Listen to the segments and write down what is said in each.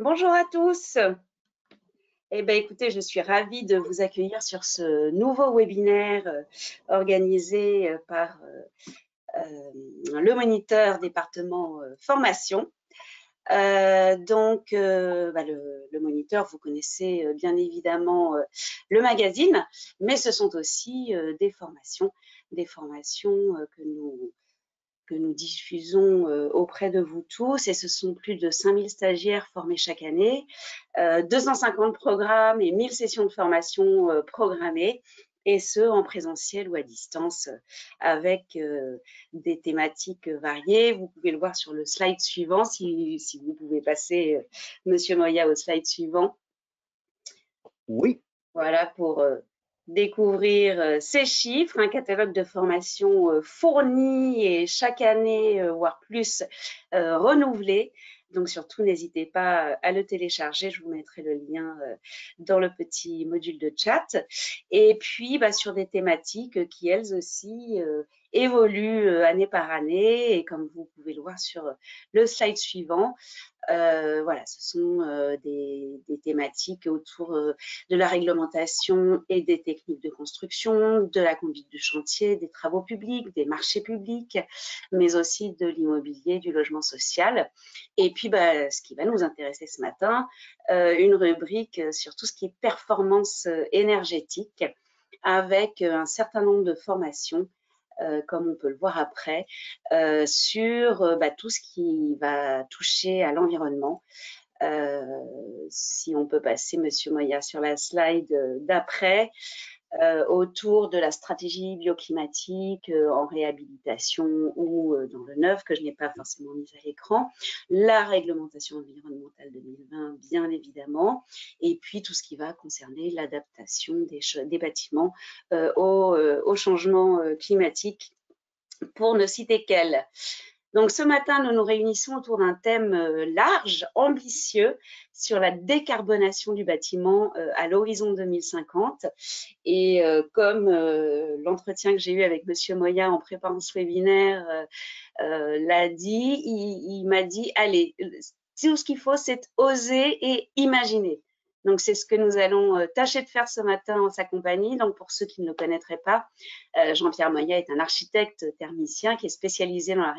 Bonjour à tous. Eh bien, écoutez, je suis ravie de vous accueillir sur ce nouveau webinaire organisé par le moniteur département formation. Le moniteur, vous connaissez bien évidemment le magazine, mais ce sont aussi des formations que nous diffusons auprès de vous tous, et ce sont plus de 5000 stagiaires formés chaque année, 250 programmes et 1000 sessions de formation programmées, et ce en présentiel ou à distance, avec des thématiques variées. Vous pouvez le voir sur le slide suivant, si vous pouvez passer, Monsieur Moya, au slide suivant. Oui. Voilà, pour découvrir ces chiffres, un catalogue de formation fourni et chaque année, voire plus, renouvelé. Donc surtout, n'hésitez pas à le télécharger. Je vous mettrai le lien dans le petit module de chat. Et puis, sur des thématiques qui, elles aussi, évoluent année par année. Et comme vous pouvez le voir sur le slide suivant, voilà, ce sont des thématiques autour de la réglementation et des techniques de construction, de la conduite du chantier, des travaux publics, des marchés publics, mais aussi de l'immobilier, du logement social. Et puis, ce qui va nous intéresser ce matin, une rubrique sur tout ce qui est performance énergétique, avec un certain nombre de formations, comme on peut le voir après, sur tout ce qui va toucher à l'environnement. Si on peut passer, Monsieur Moya, sur la slide d'après, autour de la stratégie bioclimatique en réhabilitation ou dans le neuf, que je n'ai pas forcément mis à l'écran, la réglementation environnementale 2020, bien évidemment, et puis tout ce qui va concerner l'adaptation des bâtiments au changement climatique, pour ne citer qu'elle. Donc ce matin, nous nous réunissons autour d'un thème large, ambitieux, sur la décarbonation du bâtiment à l'horizon 2050. Et comme l'entretien que j'ai eu avec Monsieur Moya en préparant ce webinaire l'a dit, il m'a dit, allez, tout ce qu'il faut, c'est oser et imaginer. Donc, c'est ce que nous allons tâcher de faire ce matin en sa compagnie. Donc, pour ceux qui ne le connaîtraient pas, Jean-Pierre Moya est un architecte thermicien qui est spécialisé dans la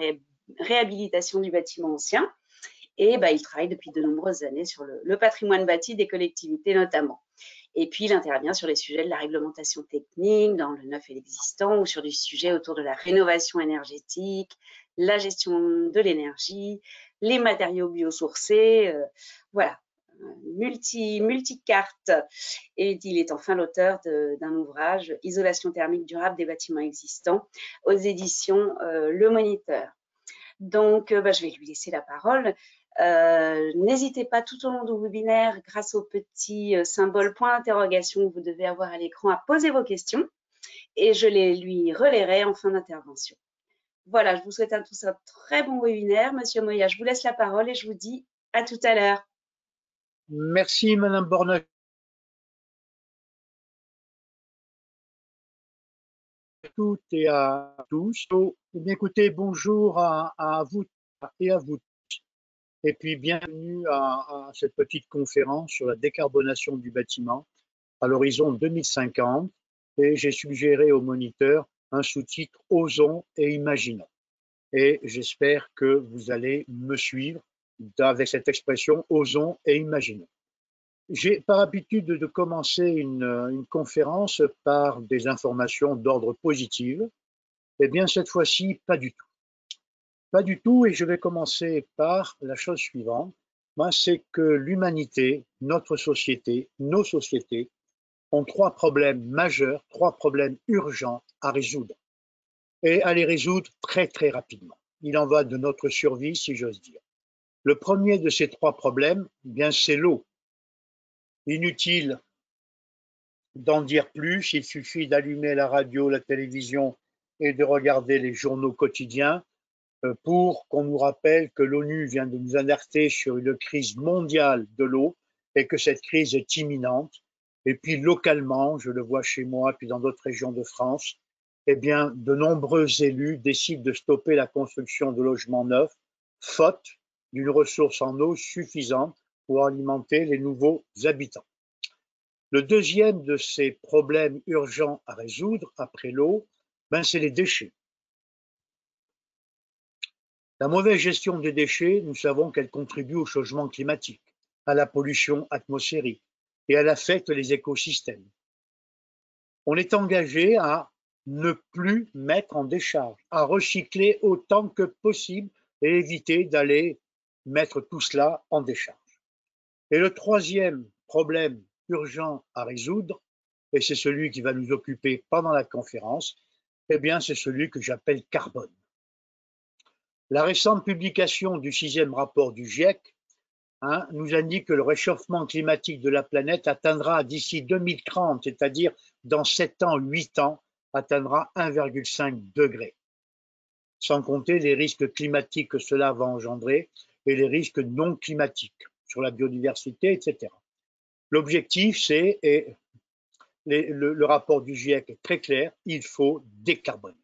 réhabilitation du bâtiment ancien. Et il travaille depuis de nombreuses années sur le patrimoine bâti des collectivités notamment. Et puis, il intervient sur les sujets de la réglementation technique, dans le neuf et l'existant, ou sur des sujets autour de la rénovation énergétique, la gestion de l'énergie, les matériaux biosourcés, voilà, multicarte. Et il est enfin l'auteur d'un ouvrage, Isolation thermique durable des bâtiments existants, aux éditions Le Moniteur. Donc, je vais lui laisser la parole. N'hésitez pas tout au long du webinaire, grâce au petit symbole point d'interrogation que vous devez avoir à l'écran, à poser vos questions, et je les lui relayerai en fin d'intervention. Voilà, je vous souhaite à tous un très bon webinaire. Monsieur Moya, je vous laisse la parole et je vous dis à tout à l'heure. Merci, Madame Borna. Toutes et à tous. Eh bien, écoutez, bonjour à vous et à vous. Et puis, bienvenue à cette petite conférence sur la décarbonation du bâtiment à l'horizon 2050. Et j'ai suggéré au moniteur un sous-titre Osons et imaginons. Et j'espère que vous allez me suivre avec cette expression Osons et imaginons. J'ai par habitude de commencer une conférence par des informations d'ordre positif. Eh bien, cette fois-ci, pas du tout. Pas du tout, et je vais commencer par la chose suivante. C'est que l'humanité, notre société, nos sociétés, ont trois problèmes majeurs, trois problèmes urgents à résoudre. Et à les résoudre très, très rapidement. Il en va de notre survie, si j'ose dire. Le premier de ces trois problèmes, c'est l'eau. Inutile d'en dire plus, il suffit d'allumer la radio, la télévision et de regarder les journaux quotidiens pour qu'on nous rappelle que l'ONU vient de nous alerter sur une crise mondiale de l'eau et que cette crise est imminente. Et puis localement, je le vois chez moi, puis dans d'autres régions de France, de nombreux élus décident de stopper la construction de logements neufs, faute d'une ressource en eau suffisante pour alimenter les nouveaux habitants. Le deuxième de ces problèmes urgents à résoudre après l'eau, c'est les déchets. La mauvaise gestion des déchets, nous savons qu'elle contribue au changement climatique, à la pollution atmosphérique et elle affecte les écosystèmes. On est engagé à ne plus mettre en décharge, à recycler autant que possible et éviter d'aller mettre tout cela en décharge. Et le troisième problème urgent à résoudre, et c'est celui qui va nous occuper pendant la conférence, eh bien c'est celui que j'appelle carbone. La récente publication du 6e rapport du GIEC nous indique que le réchauffement climatique de la planète atteindra d'ici 2030, c'est-à-dire dans 7 ans, 8 ans, atteindra 1,5 degré. Sans compter les risques climatiques que cela va engendrer et les risques non climatiques sur la biodiversité, etc. L'objectif, c'est, et le rapport du GIEC est très clair, il faut décarboner.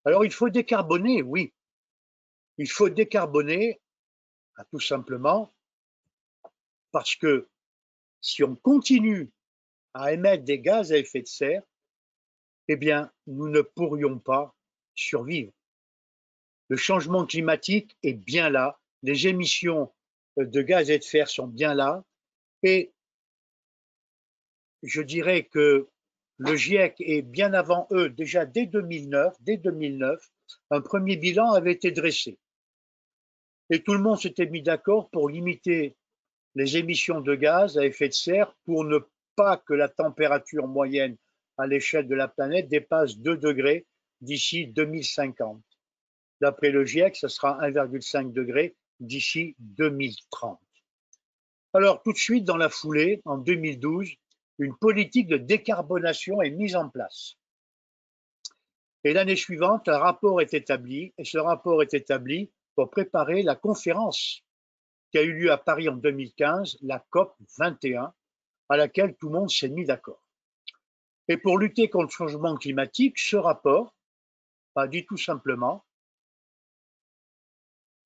Alors, il faut décarboner, oui. Il faut décarboner tout simplement parce que si on continue à émettre des gaz à effet de serre, eh bien, nous ne pourrions pas survivre. Le changement climatique est bien là, les émissions de gaz à effet de serre sont bien là, et je dirais que le GIEC est bien avant eux, déjà dès 2009, un premier bilan avait été dressé. Et tout le monde s'était mis d'accord pour limiter les émissions de gaz à effet de serre pour ne pas que la température moyenne à l'échelle de la planète dépasse 2 degrés d'ici 2050. D'après le GIEC, ce sera 1,5 degré d'ici 2030. Alors tout de suite, dans la foulée, en 2012, une politique de décarbonation est mise en place. Et l'année suivante, un rapport est établi, et ce rapport est établi pour préparer la conférence qui a eu lieu à Paris en 2015, la COP 21, à laquelle tout le monde s'est mis d'accord. Et pour lutter contre le changement climatique, ce rapport a dit tout simplement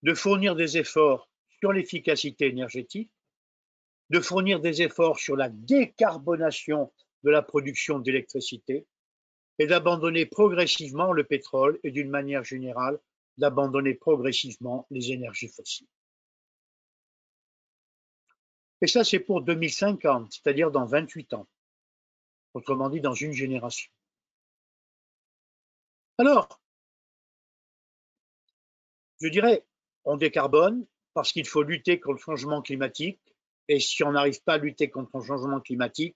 de fournir des efforts sur l'efficacité énergétique, de fournir des efforts sur la décarbonation de la production d'électricité et d'abandonner progressivement le pétrole et d'une manière générale, d'abandonner progressivement les énergies fossiles. Et ça, c'est pour 2050, c'est-à-dire dans 28 ans. Autrement dit, dans une génération. Alors, je dirais, on décarbone parce qu'il faut lutter contre le changement climatique. Et si on n'arrive pas à lutter contre le changement climatique,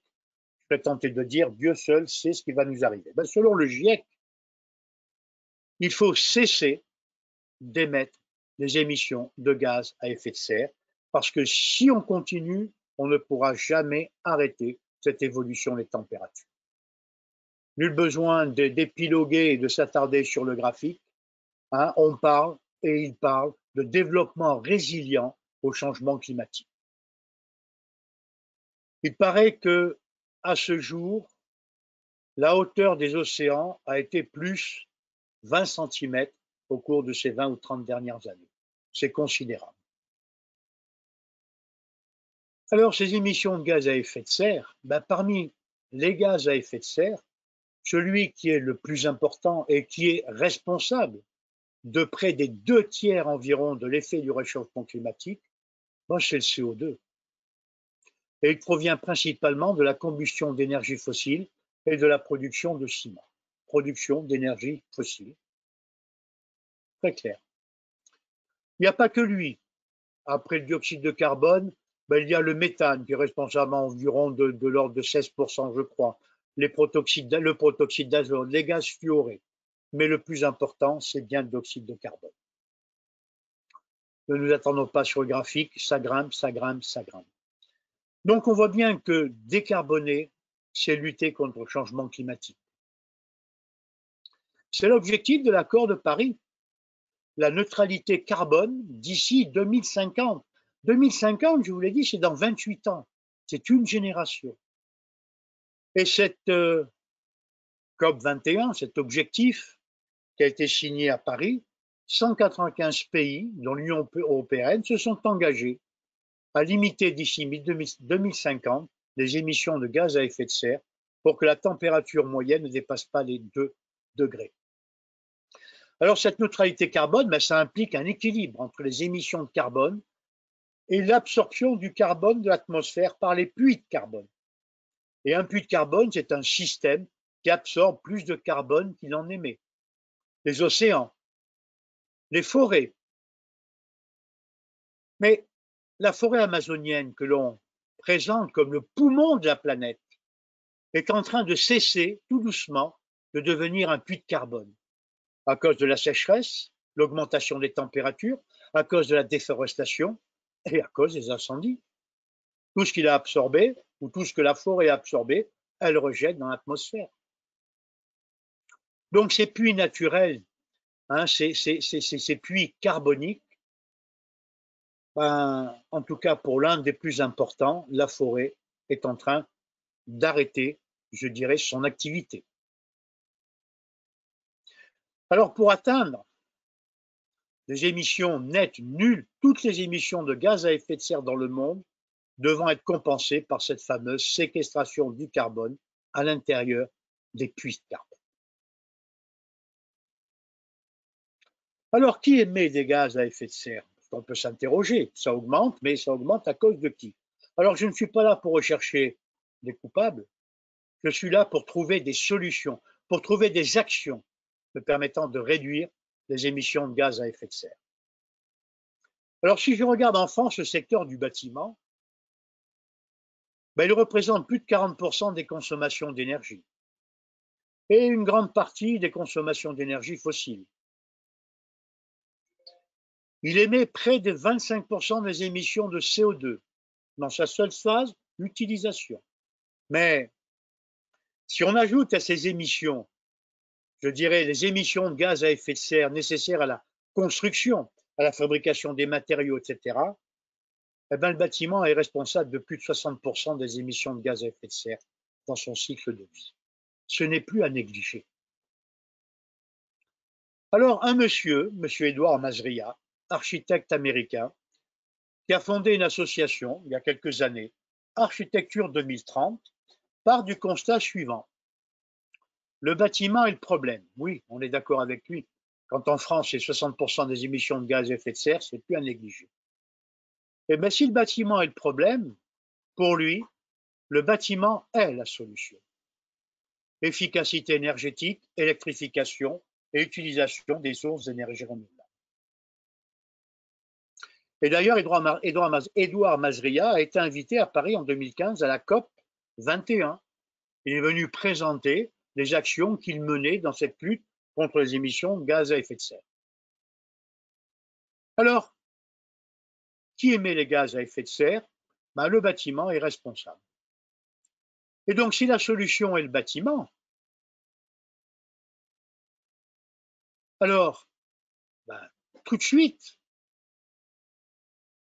je serais tenté de dire, Dieu seul sait ce qui va nous arriver. Selon le GIEC, il faut cesser d'émettre des émissions de gaz à effet de serre parce que si on continue, on ne pourra jamais arrêter cette évolution des températures. Nul besoin d'épiloguer et de s'attarder sur le graphique. On parle, et il parle, de développement résilient au changement climatique. Il paraît que, à ce jour, la hauteur des océans a été plus 20 cm au cours de ces 20 ou 30 dernières années. C'est considérable. Alors, ces émissions de gaz à effet de serre, parmi les gaz à effet de serre, celui qui est le plus important et qui est responsable de près des 2/3 environ de l'effet du réchauffement climatique, c'est le CO2. Et il provient principalement de la combustion d'énergie fossile et de la production de ciment. Production d'énergie fossile. Très clair. Il n'y a pas que lui. Après le dioxyde de carbone, il y a le méthane qui est responsable environ de l'ordre de 16%, je crois. Le protoxyde d'azote, les gaz fluorés. Mais le plus important, c'est bien le dioxyde de carbone. Ne nous attendons pas sur le graphique, ça grimpe, ça grimpe, ça grimpe. Donc on voit bien que décarboner, c'est lutter contre le changement climatique. C'est l'objectif de l'accord de Paris, la neutralité carbone d'ici 2050. 2050, je vous l'ai dit, c'est dans 28 ans. C'est une génération. Et cette COP 21, cet objectif qui a été signé à Paris, 195 pays, dont l'Union européenne, se sont engagés à limiter d'ici 2050 les émissions de gaz à effet de serre pour que la température moyenne ne dépasse pas les 2 degrés. Alors cette neutralité carbone, ben, ça implique un équilibre entre les émissions de carbone et l'absorption du carbone de l'atmosphère par les puits de carbone. Et un puits de carbone, c'est un système qui absorbe plus de carbone qu'il en émet. Les océans, les forêts. Mais la forêt amazonienne que l'on présente comme le poumon de la planète est en train de cesser tout doucement de devenir un puits de carbone à cause de la sécheresse, l'augmentation des températures, à cause de la déforestation et à cause des incendies. Tout ce qu'il a absorbé ou tout ce que la forêt a absorbé, elle rejette dans l'atmosphère. Donc ces puits naturels, hein, ces puits carboniques, ben, en tout cas pour l'un des plus importants, la forêt est en train d'arrêter, je dirais, son activité. Alors pour atteindre des émissions nettes nulles, toutes les émissions de gaz à effet de serre dans le monde devant être compensées par cette fameuse séquestration du carbone à l'intérieur des puits de carbone. Alors, qui émet des gaz à effet de serre? On peut s'interroger, ça augmente, mais ça augmente à cause de qui? Alors, je ne suis pas là pour rechercher des coupables, je suis là pour trouver des solutions, pour trouver des actions me permettant de réduire les émissions de gaz à effet de serre. Alors, si je regarde en France le secteur du bâtiment, ben, il représente plus de 40% des consommations d'énergie et une grande partie des consommations d'énergie fossile. Il émet près de 25% des émissions de CO2 dans sa seule phase d'utilisation. Mais si on ajoute à ces émissions, je dirais, les émissions de gaz à effet de serre nécessaires à la construction, à la fabrication des matériaux, etc., eh ben, le bâtiment est responsable de plus de 60% des émissions de gaz à effet de serre dans son cycle de vie. Ce n'est plus à négliger. Alors, un monsieur Édouard Mazria, architecte américain, qui a fondé une association il y a quelques années, Architecture 2030, part du constat suivant. Le bâtiment est le problème. Oui, on est d'accord avec lui. Quand en France, c'est 60% des émissions de gaz à effet de serre, c'est plus à négliger. Et bien, si le bâtiment est le problème, pour lui, le bâtiment est la solution. Efficacité énergétique, électrification et utilisation des sources d'énergie renouvelables. Et d'ailleurs, Édouard Mazria a été invité à Paris en 2015 à la COP 21. Il est venu présenter les actions qu'il menait dans cette lutte contre les émissions de gaz à effet de serre. Alors, qui émet les gaz à effet de serre? Ben, le bâtiment est responsable. Et donc, si la solution est le bâtiment, alors, ben, tout de suite,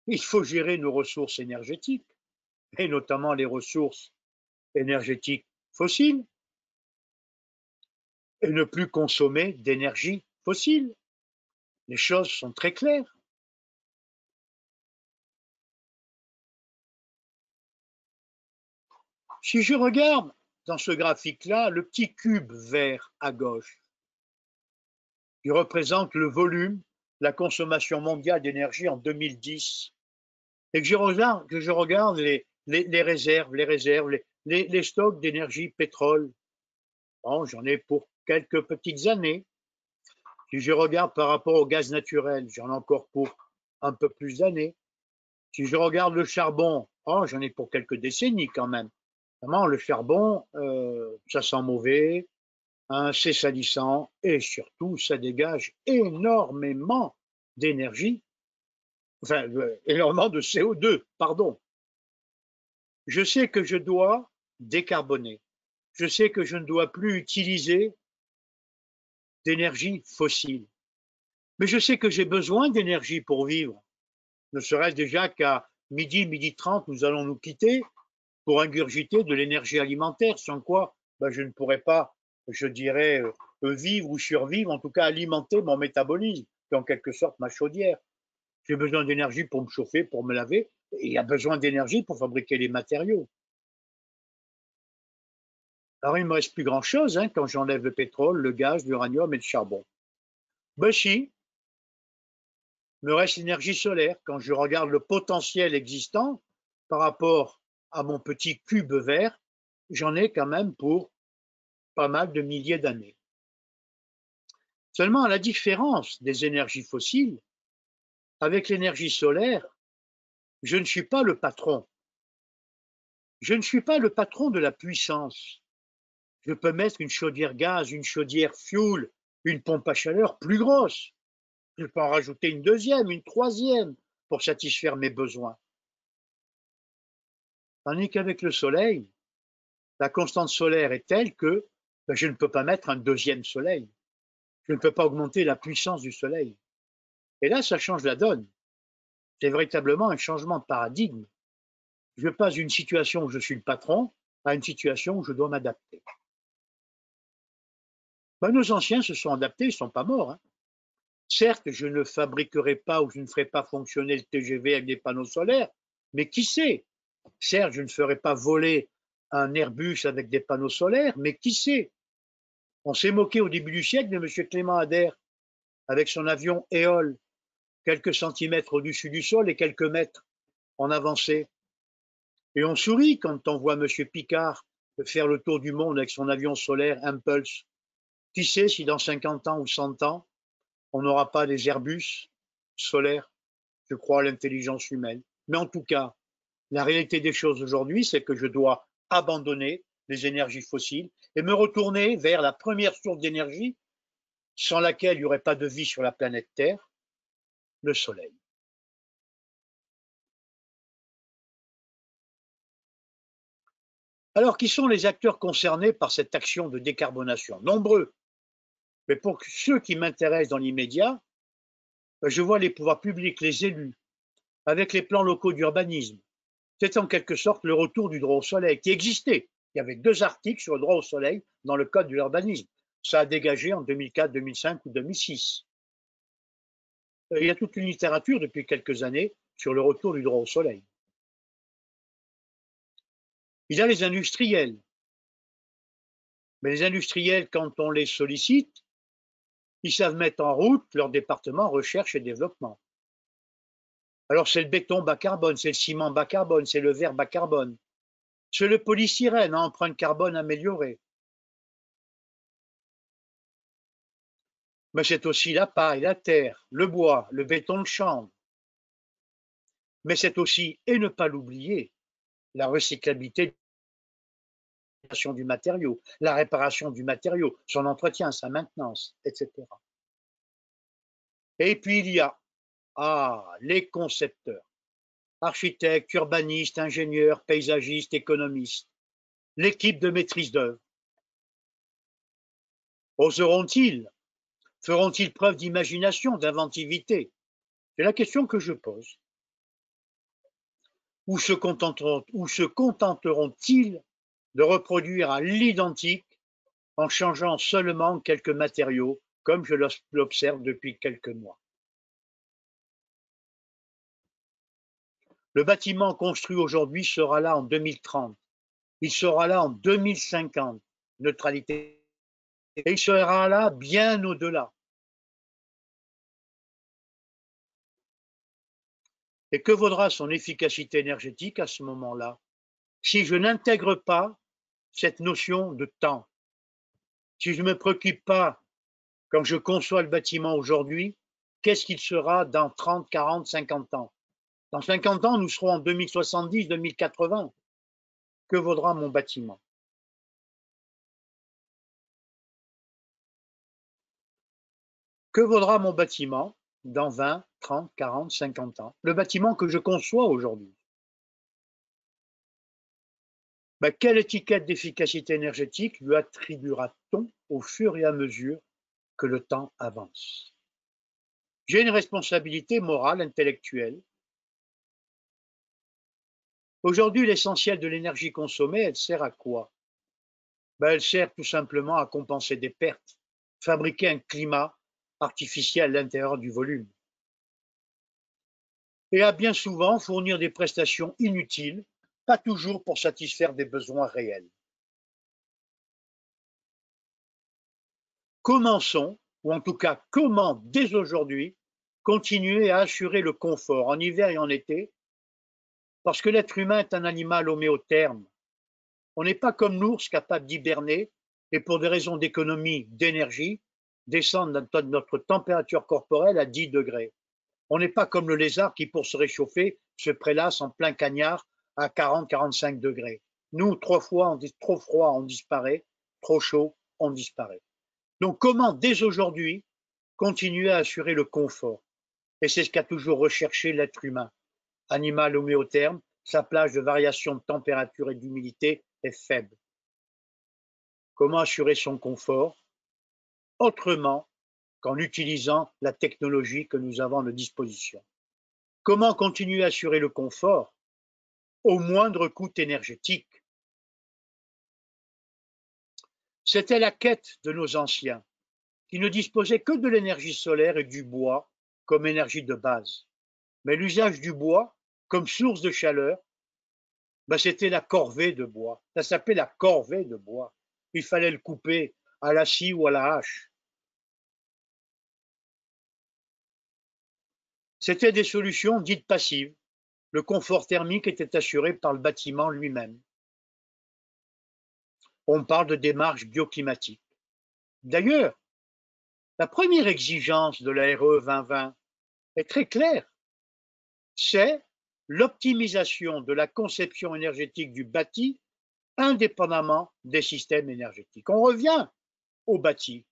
il faut gérer nos ressources énergétiques, et notamment les ressources énergétiques fossiles, et ne plus consommer d'énergie fossile. Les choses sont très claires. Si je regarde dans ce graphique-là, le petit cube vert à gauche, qui représente le volume, la consommation mondiale d'énergie en 2010, et que je regarde les réserves, les stocks d'énergie pétrole, bon, j'en ai pour quelques petites années. Si je regarde par rapport au gaz naturel, j'en ai encore pour un peu plus d'années. Si je regarde le charbon, oh, j'en ai pour quelques décennies quand même. Vraiment, le charbon, ça sent mauvais, hein, c'est salissant et surtout, ça dégage énormément d'énergie, enfin, énormément de CO2, pardon. Je sais que je dois décarboner. Je sais que je ne dois plus utiliser d'énergie fossile. Mais je sais que j'ai besoin d'énergie pour vivre. Ne serait-ce déjà qu'à midi 30, nous allons nous quitter pour ingurgiter de l'énergie alimentaire, sans quoi ben, je ne pourrais pas, je dirais, vivre ou survivre, en tout cas alimenter mon métabolisme, qui est en quelque sorte ma chaudière. J'ai besoin d'énergie pour me chauffer, pour me laver, et il y a besoin d'énergie pour fabriquer les matériaux. Alors, il ne me reste plus grand-chose hein, quand j'enlève le pétrole, le gaz, l'uranium et le charbon. Ben si, il me reste l'énergie solaire. Quand je regarde le potentiel existant par rapport à mon petit cube vert, j'en ai quand même pour pas mal de milliers d'années. Seulement, à la différence des énergies fossiles, avec l'énergie solaire, je ne suis pas le patron. Je ne suis pas le patron de la puissance. Je peux mettre une chaudière gaz, une chaudière fioul, une pompe à chaleur plus grosse. Je peux en rajouter une deuxième, une troisième pour satisfaire mes besoins. Tandis qu'avec le soleil, la constante solaire est telle que je ne peux pas mettre un deuxième soleil. Je ne peux pas augmenter la puissance du soleil. Et là, ça change la donne. C'est véritablement un changement de paradigme. Je passe d'une situation où je suis le patron à une situation où je dois m'adapter. Ben, nos anciens se sont adaptés, ils ne sont pas morts. Hein. Certes, je ne fabriquerai pas ou je ne ferai pas fonctionner le TGV avec des panneaux solaires, mais qui sait? Certes, je ne ferai pas voler un Airbus avec des panneaux solaires, mais qui sait? On s'est moqué au début du siècle de M. Clément Ader avec son avion Éole, quelques centimètres au-dessus du sol et quelques mètres en avancée. Et on sourit quand on voit M. Picard faire le tour du monde avec son avion solaire Impulse. Qui sait si dans 50 ans ou 100 ans, on n'aura pas des Airbus solaires? Je crois à l'intelligence humaine. Mais en tout cas, la réalité des choses aujourd'hui, c'est que je dois abandonner les énergies fossiles et me retourner vers la première source d'énergie sans laquelle il n'y aurait pas de vie sur la planète Terre, le Soleil. Alors, qui sont les acteurs concernés par cette action de décarbonation? Nombreux. Mais pour ceux qui m'intéressent dans l'immédiat, je vois les pouvoirs publics, les élus, avec les plans locaux d'urbanisme. C'est en quelque sorte le retour du droit au soleil qui existait. Il y avait 2 articles sur le droit au soleil dans le code de l'urbanisme. Ça a dégagé en 2004, 2005 ou 2006. Il y a toute une littérature depuis quelques années sur le retour du droit au soleil. Il y a les industriels. Mais les industriels, quand on les sollicite, ils savent mettre en route leur département recherche et développement. Alors c'est le béton bas carbone, c'est le ciment bas carbone, c'est le verre bas carbone. C'est le polystyrène à empreinte carbone améliorée. Mais c'est aussi la paille, la terre, le bois, le béton de chanvre. Mais c'est aussi, et ne pas l'oublier, la recyclabilité du matériau, la réparation du matériau, son entretien, sa maintenance, etc. Et puis il y a les concepteurs, architectes, urbanistes, ingénieurs, paysagistes, économistes, l'équipe de maîtrise d'œuvre. Oseront-ils, feront-ils preuve d'imagination, d'inventivité? C'est la question que je pose. Ou se contenteront-ils de reproduire à l'identique en changeant seulement quelques matériaux, comme je l'observe depuis quelques mois? Le bâtiment construit aujourd'hui sera là en 2030, il sera là en 2050, neutralité, et il sera là bien au-delà. Et que vaudra son efficacité énergétique à ce moment-là, si je n'intègre pas cette notion de temps, si je ne me préoccupe pas, quand je conçois le bâtiment aujourd'hui, qu'est-ce qu'il sera dans 30, 40, 50 ans? Dans 50 ans, nous serons en 2070, 2080. Que vaudra mon bâtiment? Que vaudra mon bâtiment dans 20, 30, 40, 50 ans? Le bâtiment que je conçois aujourd'hui. Quelle étiquette d'efficacité énergétique lui attribuera-t-on au fur et à mesure que le temps avance? J'ai une responsabilité morale, intellectuelle. Aujourd'hui, l'essentiel de l'énergie consommée, elle sert à quoi? Elle sert tout simplement à compenser des pertes, fabriquer un climat artificiel à l'intérieur du volume. et à bien souvent fournir des prestations inutiles, pas toujours pour satisfaire des besoins réels. Commençons, ou en tout cas comment dès aujourd'hui, continuer à assurer le confort en hiver et en été, parce que l'être humain est un animal homéotherme. On n'est pas comme l'ours capable d'hiberner et pour des raisons d'économie d'énergie, descendre notre température corporelle à 10 degrés. On n'est pas comme le lézard qui, pour se réchauffer, se prélasse en plein cagnard à 40-45 degrés. Nous, trop froid, on disparaît, trop chaud, on disparaît. Donc comment, dès aujourd'hui, continuer à assurer le confort? Et c'est ce qu'a toujours recherché l'être humain. Animal homéotherme, sa plage de variation de température et d'humidité est faible. Comment assurer son confort autrement qu'en utilisant la technologie que nous avons à notre disposition? Comment continuer à assurer le confort au moindre coût énergétique? C'était la quête de nos anciens, qui ne disposaient que de l'énergie solaire et du bois comme énergie de base. Mais l'usage du bois comme source de chaleur, c'était la corvée de bois. Ça s'appelait la corvée de bois. Il fallait le couper à la scie ou à la hache. C'était des solutions dites passives. Le confort thermique était assuré par le bâtiment lui-même. On parle de démarche bioclimatique. D'ailleurs, la première exigence de la RE 2020 est très claire. C'est l'optimisation de la conception énergétique du bâti indépendamment des systèmes énergétiques. On revient au bâti.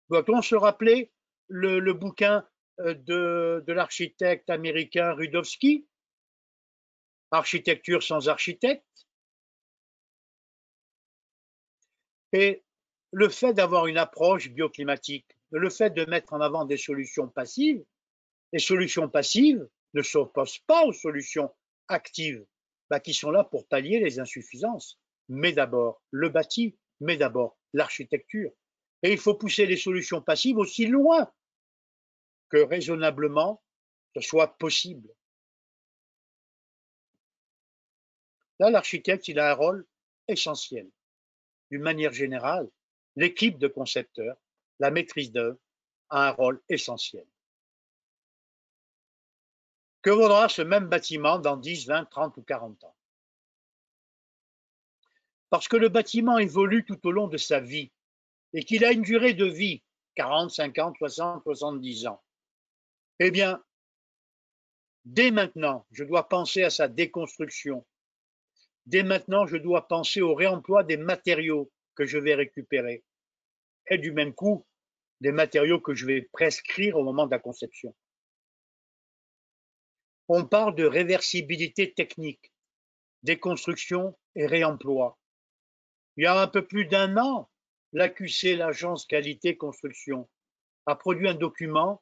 Doit-on se rappeler le bouquin de l'architecte américain Rudowski, Architecture sans architecte? Et le fait d'avoir une approche bioclimatique, le fait de mettre en avant des solutions passives, les solutions passives ne s'opposent pas aux solutions actives, qui sont là pour pallier les insuffisances. Mais d'abord le bâti, mais d'abord l'architecture. Et il faut pousser les solutions passives aussi loin que raisonnablement ce soit possible. Là, l'architecte, il a un rôle essentiel. D'une manière générale, l'équipe de concepteurs, la maîtrise d'œuvre, a un rôle essentiel. Que vaudra ce même bâtiment dans 10, 20, 30 ou 40 ans? Parce que le bâtiment évolue tout au long de sa vie et qu'il a une durée de vie, 40, 50, 60, 70 ans. Eh bien, dès maintenant, je dois penser à sa déconstruction. Dès maintenant, je dois penser au réemploi des matériaux que je vais récupérer et du même coup, des matériaux que je vais prescrire au moment de la conception. On parle de réversibilité technique, déconstruction et réemploi. Il y a un peu plus d'un an, l'AQC, l'Agence Qualité Construction, a produit un document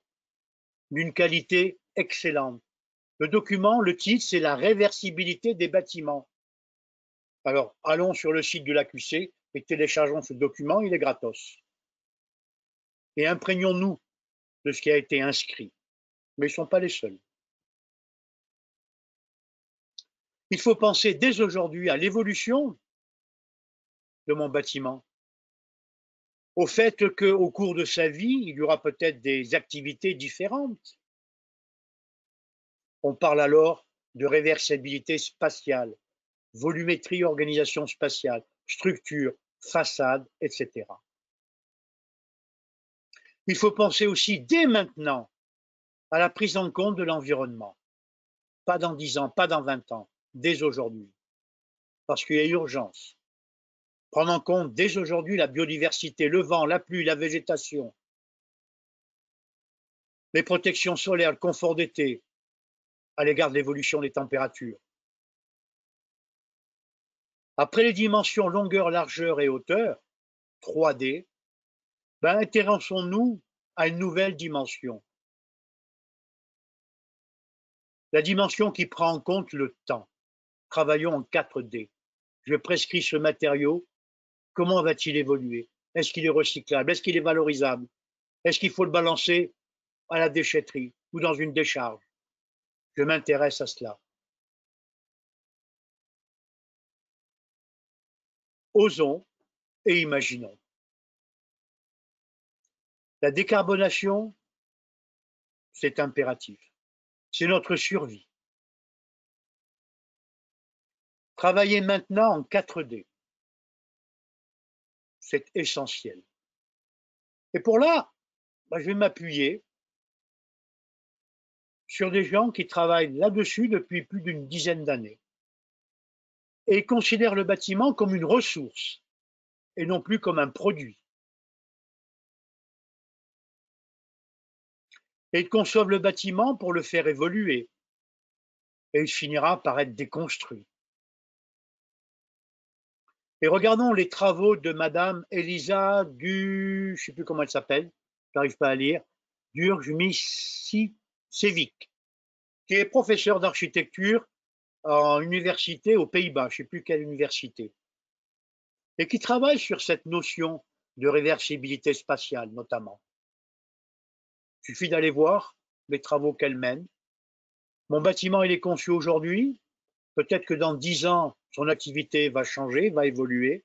d'une qualité excellente. Le document, le titre, c'est la réversibilité des bâtiments. Alors, allons sur le site de l'AQC et téléchargeons ce document, il est gratos. Et imprégnons-nous de ce qui a été inscrit. Mais ils ne sont pas les seuls. Il faut penser dès aujourd'hui à l'évolution de mon bâtiment, au fait qu'au cours de sa vie, il y aura peut-être des activités différentes. On parle alors de réversibilité spatiale, volumétrie, organisation spatiale, structure, façade, etc. Il faut penser aussi dès maintenant à la prise en compte de l'environnement. Pas dans 10 ans, pas dans 20 ans, dès aujourd'hui. Parce qu'il y a urgence. Prendre en compte dès aujourd'hui la biodiversité, le vent, la pluie, la végétation, les protections solaires, le confort d'été à l'égard de l'évolution des températures. Après les dimensions longueur, largeur et hauteur, 3D, intéressons-nous à une nouvelle dimension. La dimension qui prend en compte le temps. Travaillons en 4D. Je prescris ce matériau, comment va-t-il évoluer? Est-ce qu'il est recyclable? Est-ce qu'il est valorisable? Est-ce qu'il faut le balancer à la déchetterie ou dans une décharge? je m'intéresse à cela. Osons et imaginons. La décarbonation, c'est impératif. C'est notre survie. Travailler maintenant en 4D, c'est essentiel. Et pour là, je vais m'appuyer sur des gens qui travaillent là-dessus depuis plus d'une dizaine d'années et considèrent le bâtiment comme une ressource et non plus comme un produit. Et ils conçoivent le bâtiment pour le faire évoluer et il finira par être déconstruit. Et regardons les travaux de Madame Elisa je ne sais plus comment elle s'appelle, je n'arrive pas à lire, Durmisicevic, qui est professeur d'architecture en université aux Pays-Bas, je ne sais plus quelle université, et qui travaille sur cette notion de réversibilité spatiale notamment. Il suffit d'aller voir les travaux qu'elle mène. Mon bâtiment, il est conçu aujourd'hui. Peut-être que dans 10 ans, son activité va changer, va évoluer.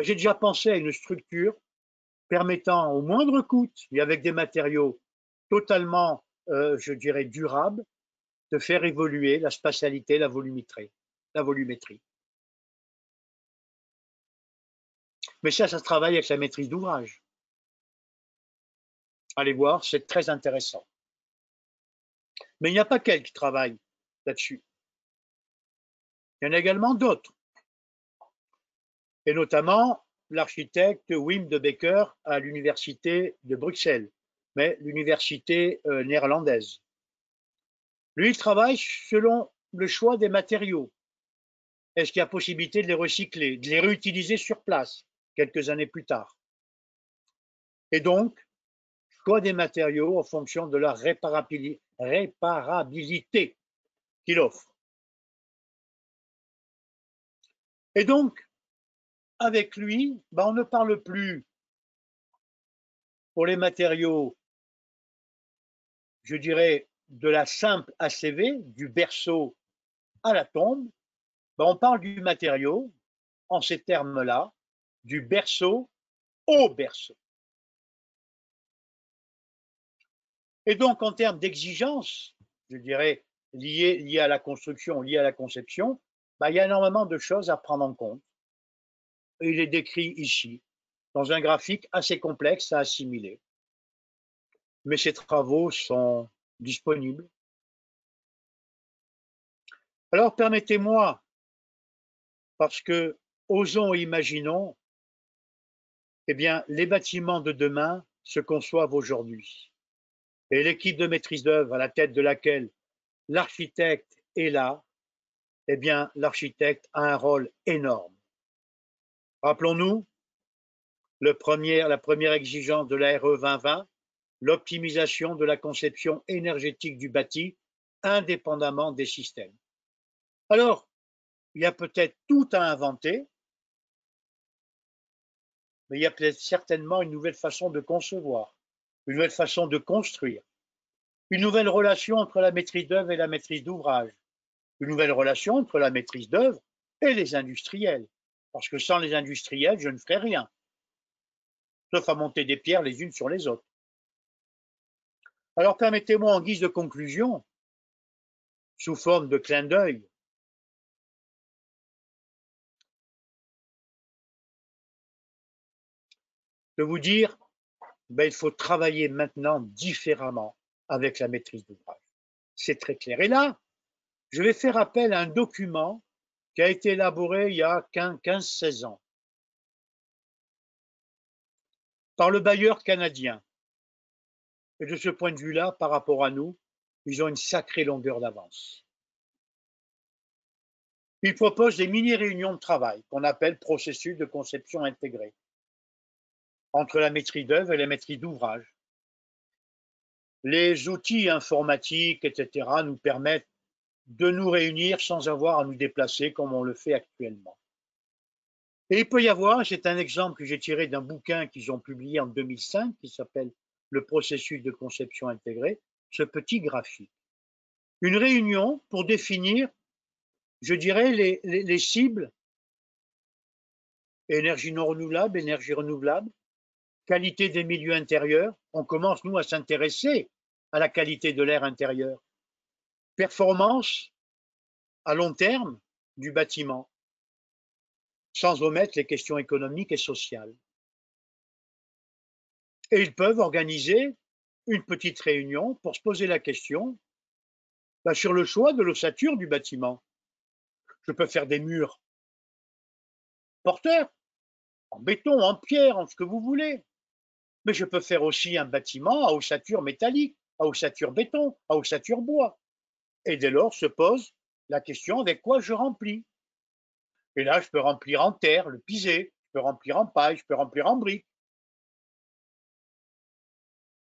J'ai déjà pensé à une structure permettant au moindre coût et avec des matériaux totalement, je dirais, durables, de faire évoluer la spatialité, la volumétrie. Mais ça se travaille avec la maîtrise d'ouvrage. Allez voir, c'est très intéressant. Mais il n'y a pas qu'elle qui travaille là-dessus. Il y en a également d'autres. Et notamment l'architecte Wim de Becker à l'université de Bruxelles, mais l'université néerlandaise. Lui, il travaille selon le choix des matériaux. Est-ce qu'il y a possibilité de les recycler, de les réutiliser sur place quelques années plus tard? Et donc, choix des matériaux en fonction de leur réparabilité qu'il offre. Et donc, avec lui, on ne parle plus pour les matériaux, je dirais, de la simple ACV, du berceau à la tombe. On parle du matériau, en ces termes-là, du berceau au berceau. Et donc, en termes d'exigence, je dirais, liées à la construction, liées à la conception, il y a énormément de choses à prendre en compte. Et il est décrit ici, dans un graphique assez complexe à assimiler. Mais ces travaux sont disponibles. Alors, permettez-moi, parce que osons et imaginons, eh bien, les bâtiments de demain se conçoivent aujourd'hui. Et l'équipe de maîtrise d'œuvre à la tête de laquelle l'architecte est là, eh bien, l'architecte a un rôle énorme. Rappelons-nous, la première exigence de la RE 2020, l'optimisation de la conception énergétique du bâti, indépendamment des systèmes. Alors, il y a peut-être tout à inventer, mais il y a peut-être certainement une nouvelle façon de concevoir, une nouvelle façon de construire, une nouvelle relation entre la maîtrise d'œuvre et la maîtrise d'ouvrage, une nouvelle relation entre la maîtrise d'œuvre et les industriels. Parce que sans les industriels, je ne ferai rien, sauf à monter des pierres les unes sur les autres. Alors permettez-moi en guise de conclusion, sous forme de clin d'œil, de vous dire, il faut travailler maintenant différemment avec la maîtrise d'ouvrage. C'est très clair. Et là, je vais faire appel à un document qui a été élaboré il y a 15-16 ans par le bailleur canadien. Et de ce point de vue-là, par rapport à nous, ils ont une sacrée longueur d'avance. Ils proposent des mini-réunions de travail qu'on appelle processus de conception intégrée entre la maîtrise d'œuvre et la maîtrise d'ouvrage. Les outils informatiques, etc., nous permettent de nous réunir sans avoir à nous déplacer comme on le fait actuellement. Et il peut y avoir, c'est un exemple que j'ai tiré d'un bouquin qu'ils ont publié en 2005 qui s'appelle Le processus de conception intégrée, ce petit graphique. Une réunion pour définir, je dirais, les cibles, énergie non renouvelable, énergie renouvelable, qualité des milieux intérieurs. On commence, nous, à s'intéresser à la qualité de l'air intérieur. Performance à long terme du bâtiment, sans omettre les questions économiques et sociales. Et ils peuvent organiser une petite réunion pour se poser la question sur le choix de l'ossature du bâtiment. Je peux faire des murs porteurs, en béton, en pierre, en ce que vous voulez. Mais je peux faire aussi un bâtiment à ossature métallique, à ossature béton, à ossature bois. Et dès lors se pose la question avec quoi je remplis. Et là, je peux remplir en terre, le pisé, je peux remplir en paille, je peux remplir en briques.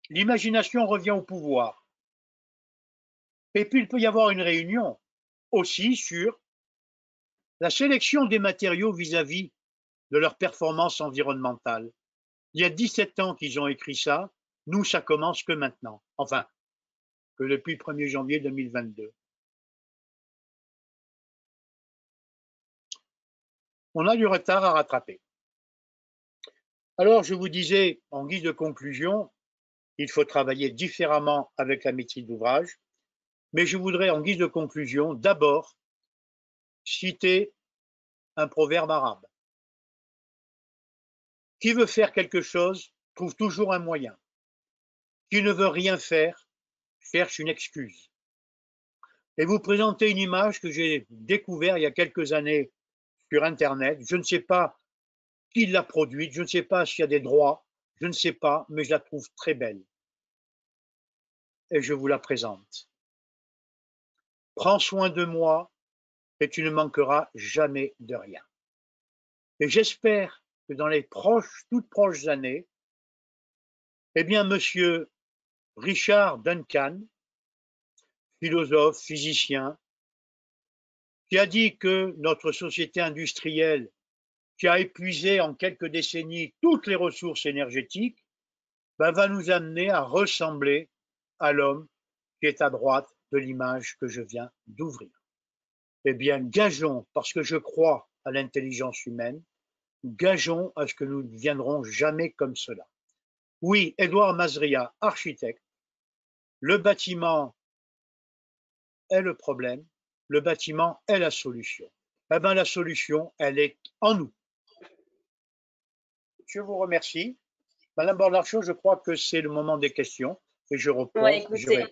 L'imagination revient au pouvoir. Et puis, il peut y avoir une réunion aussi sur la sélection des matériaux vis-à-vis de leur performance environnementale. Il y a 17 ans qu'ils ont écrit ça. Nous, ça commence que maintenant. Enfin, que depuis le 1er janvier 2022. On a du retard à rattraper. Alors, je vous disais, en guise de conclusion, il faut travailler différemment avec la maîtrise d'ouvrage, mais je voudrais, en guise de conclusion, d'abord citer un proverbe arabe. Qui veut faire quelque chose trouve toujours un moyen. Qui ne veut rien faire cherche une excuse. Et vous présenter une image que j'ai découverte il y a quelques années sur Internet. Je ne sais pas qui l'a produite, je ne sais pas s'il y a des droits, je ne sais pas, mais je la trouve très belle. Et je vous la présente. Prends soin de moi et tu ne manqueras jamais de rien. Et j'espère que dans les toutes proches années, eh bien, monsieur Richard Duncan, philosophe, physicien, qui a dit que notre société industrielle, qui a épuisé en quelques décennies toutes les ressources énergétiques, va nous amener à ressembler à l'homme qui est à droite de l'image que je viens d'ouvrir. Eh bien, gageons, parce que je crois à l'intelligence humaine, gageons à ce que nous ne deviendrons jamais comme cela. Oui, Édouard Mazria, architecte, le bâtiment est le problème, le bâtiment est la solution. Eh bien, la solution, elle est en nous. Je vous remercie. Madame Borlarchaud, je crois que c'est le moment des questions et je réponds. Ouais, écoutez,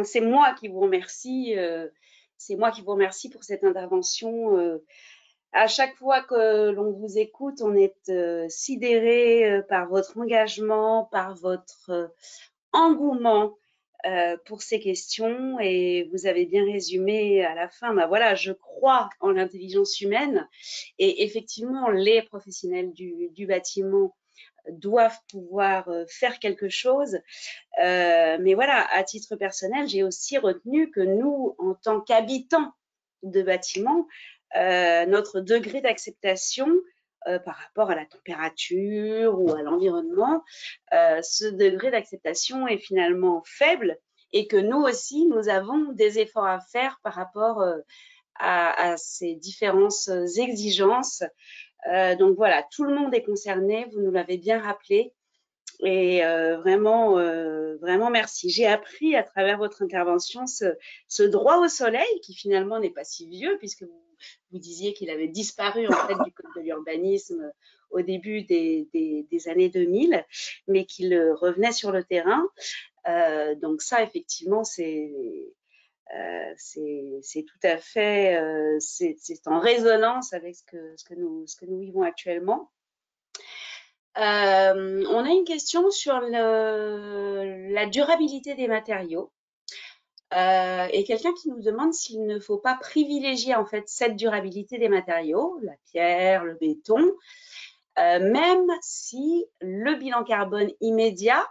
c'est moi qui vous remercie. C'est moi qui vous remercie pour cette intervention. À chaque fois que l'on vous écoute, on est sidéré par votre engagement, par votre engouement pour ces questions. Et vous avez bien résumé à la fin. Voilà, je crois en l'intelligence humaine et effectivement, les professionnels du bâtiment doivent pouvoir faire quelque chose. Mais voilà, à titre personnel, j'ai aussi retenu que nous, en tant qu'habitants de bâtiments, notre degré d'acceptation par rapport à la température ou à l'environnement, ce degré d'acceptation est finalement faible et que nous aussi, nous avons des efforts à faire par rapport à ces différentes exigences. Donc voilà, tout le monde est concerné, vous nous l'avez bien rappelé. Et vraiment merci. J'ai appris à travers votre intervention ce droit au soleil qui finalement n'est pas si vieux puisque vous disiez qu'il avait disparu en fait du code de l'urbanisme au début des années 2000, mais qu'il revenait sur le terrain. Donc ça, effectivement, c'est tout à fait, c'est en résonance avec ce que nous vivons actuellement. On a une question sur la durabilité des matériaux et quelqu'un qui nous demande s'il ne faut pas privilégier en fait cette durabilité des matériaux, la pierre, le béton, même si le bilan carbone immédiat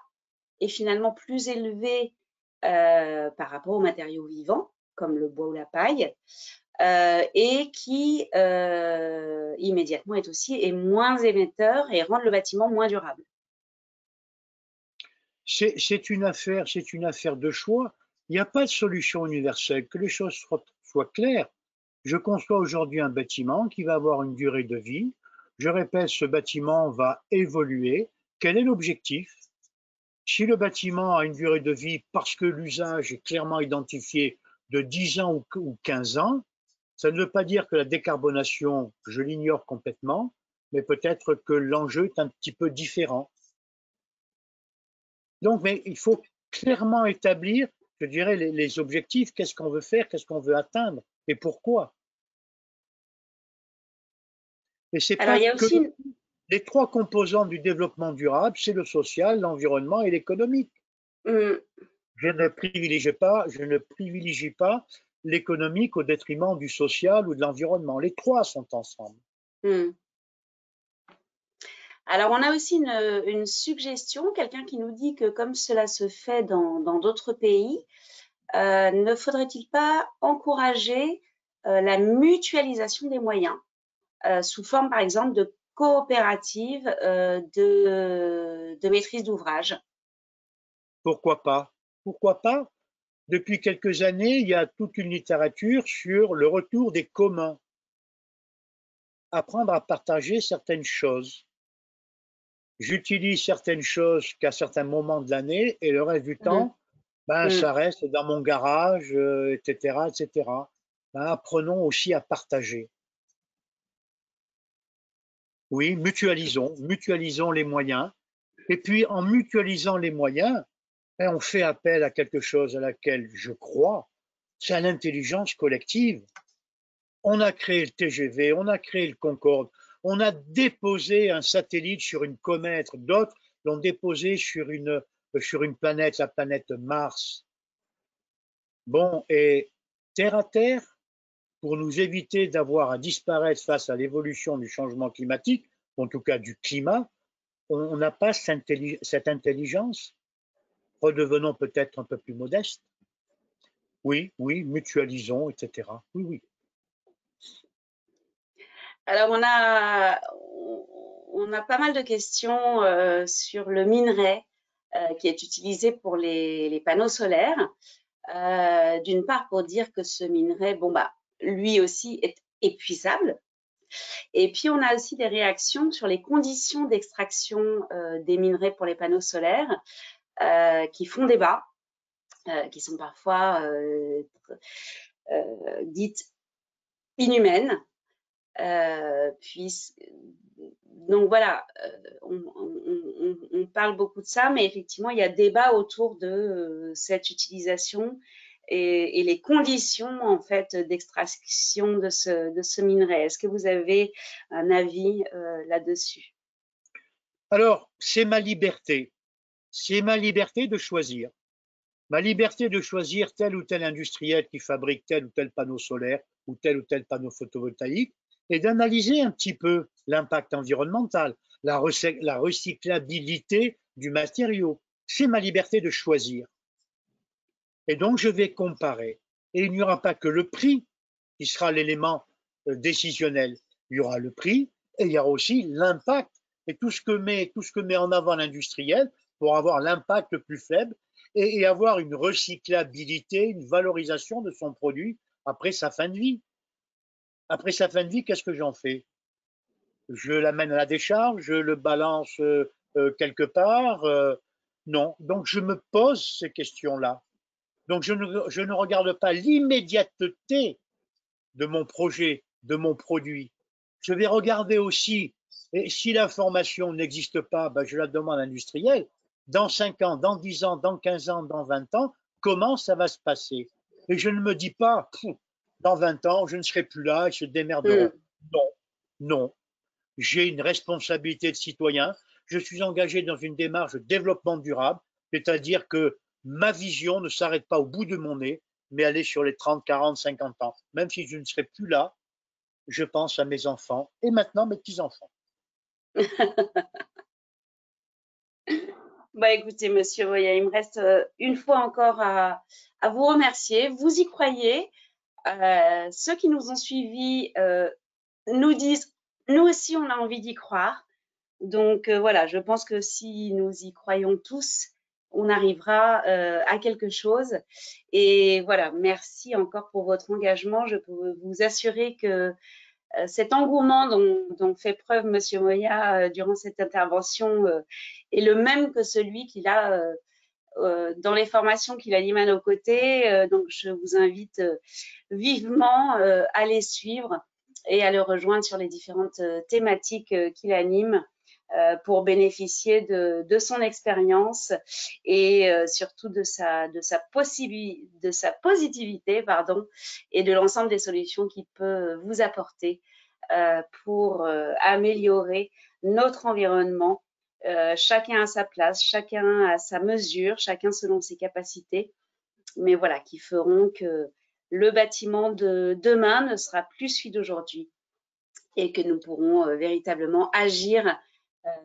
est finalement plus élevé par rapport aux matériaux vivants comme le bois ou la paille. Et qui immédiatement est moins émetteur et rend le bâtiment moins durable. c'est une affaire de choix. Il n'y a pas de solution universelle. Que les choses soient claires. Je conçois aujourd'hui un bâtiment qui va avoir une durée de vie. Je répète, ce bâtiment va évoluer. Quel est l'objectif? Si le bâtiment a une durée de vie parce que l'usage est clairement identifié de 10 ans ou 15 ans, ça ne veut pas dire que la décarbonation, je l'ignore complètement, mais peut-être que l'enjeu est un petit peu différent. Donc, mais il faut clairement établir, je dirais, les objectifs, qu'est-ce qu'on veut faire, qu'est-ce qu'on veut atteindre et pourquoi. Et c'est Alors, pas il y a que aussi une... les trois composants du développement durable, c'est le social, l'environnement et l'économique. Hum, Je ne privilégie pas l'économique au détriment du social ou de l'environnement. Les trois sont ensemble. hum. Alors, on a aussi une suggestion, quelqu'un qui nous dit que comme cela se fait dans d'autres pays, ne faudrait-il pas encourager la mutualisation des moyens sous forme, par exemple, de coopératives de maîtrise d'ouvrage? Pourquoi pas? Pourquoi pas? Depuis quelques années, il y a toute une littérature sur le retour des communs, apprendre à partager certaines choses. J'utilise certaines choses qu'à certains moments de l'année et le reste du Mmh, temps, ben, mmh, ça reste dans mon garage, etc., etc. Ben, apprenons aussi à partager. Oui, mutualisons les moyens. Et puis, en mutualisant les moyens, ben, on fait appel à quelque chose à laquelle je crois, c'est à l'intelligence collective. On a créé le TGV, on a créé le Concorde, on a déposé un satellite sur une comète, d'autres l'ont déposé sur une planète, la planète Mars. Bon, et terre à terre, pour nous éviter d'avoir à disparaître face à l'évolution du changement climatique, en tout cas du climat, on n'a pas cette intelligence. Redevenons peut-être un peu plus modestes. Oui, oui, mutualisons, etc. Oui, oui. Alors, on a pas mal de questions sur le minerai qui est utilisé pour les panneaux solaires. D'une part, pour dire que ce minerai, bon, bah, lui aussi est épuisable. Et puis, on a aussi des réactions sur les conditions d'extraction des minerais pour les panneaux solaires qui font débat, qui sont parfois dites inhumaines. Puis, donc voilà, on parle beaucoup de ça, mais effectivement, il y a débat autour de cette utilisation et les conditions en fait d'extraction de ce minerai. Est-ce que vous avez un avis là-dessus? Alors, c'est ma liberté de choisir. Ma liberté de choisir tel ou tel industriel qui fabrique tel ou tel panneau solaire ou tel panneau photovoltaïque et d'analyser un petit peu l'impact environnemental, la recyclabilité du matériau. C'est ma liberté de choisir. Et donc, je vais comparer. Et il n'y aura pas que le prix qui sera l'élément décisionnel. Il y aura le prix et il y aura aussi l'impact et tout ce que met en avant l'industriel pour avoir l'impact le plus faible et avoir une recyclabilité, une valorisation de son produit après sa fin de vie. Après sa fin de vie, qu'est-ce que j'en fais? Je l'amène à la décharge, je le balance quelque part. Non. Donc je me pose ces questions-là. Donc je ne regarde pas l'immédiateté de mon projet, de mon produit. Je vais regarder aussi, et si l'information n'existe pas, ben je la demande à l'industriel, dans 5 ans, dans 10 ans, dans 15 ans, dans 20 ans, comment ça va se passer? Et je ne me dis pas, dans 20 ans, je ne serai plus là, ils se démerderont. Hmm. Non, non. J'ai une responsabilité de citoyen. Je suis engagé dans une démarche de développement durable, c'est-à-dire que ma vision ne s'arrête pas au bout de mon nez, mais elle est sur les 30, 40, 50 ans. Même si je ne serai plus là, je pense à mes enfants et maintenant mes petits-enfants. Bah écoutez, Monsieur Voya, il me reste une fois encore à vous remercier. Vous y croyez. Ceux qui nous ont suivis nous disent, nous aussi, on a envie d'y croire. Donc voilà, je pense que si nous y croyons tous, on arrivera à quelque chose. Et voilà, merci encore pour votre engagement. Je peux vous assurer que cet engouement dont fait preuve Monsieur Moya durant cette intervention est le même que celui qu'il a dans les formations qu'il anime à nos côtés. Donc, je vous invite vivement à les suivre et à le rejoindre sur les différentes thématiques qu'il anime pour bénéficier de son expérience et surtout de sa positivité, pardon, et de l'ensemble des solutions qu'il peut vous apporter pour améliorer notre environnement. Chacun à sa place, chacun à sa mesure, chacun selon ses capacités, mais voilà, qui feront que le bâtiment de demain ne sera plus celui d'aujourd'hui et que nous pourrons véritablement agir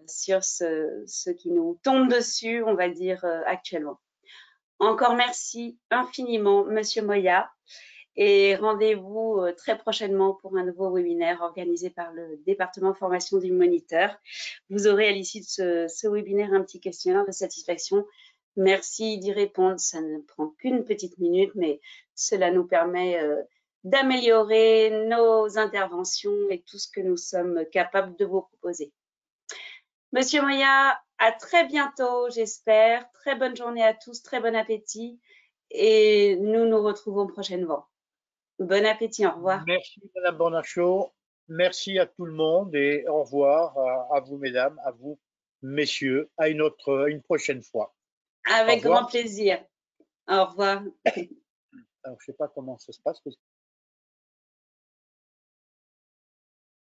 sur ce qui nous tombe dessus, on va dire actuellement. Encore merci infiniment, Monsieur Moya, et rendez-vous très prochainement pour un nouveau webinaire organisé par le département formation du moniteur. Vous aurez à l'issue de ce webinaire un petit questionnaire de satisfaction. Merci d'y répondre. Ça ne prend qu'une petite minute, mais cela nous permet d'améliorer nos interventions et tout ce que nous sommes capables de vous proposer. Monsieur Moya, à très bientôt, j'espère. Très bonne journée à tous, très bon appétit et nous nous retrouvons prochainement. Bon appétit, au revoir. Merci Madame Bornachot, merci à tout le monde et au revoir à vous mesdames, à vous messieurs, à une prochaine fois. Avec grand plaisir. Au revoir. Alors, je ne sais pas comment ça se passe.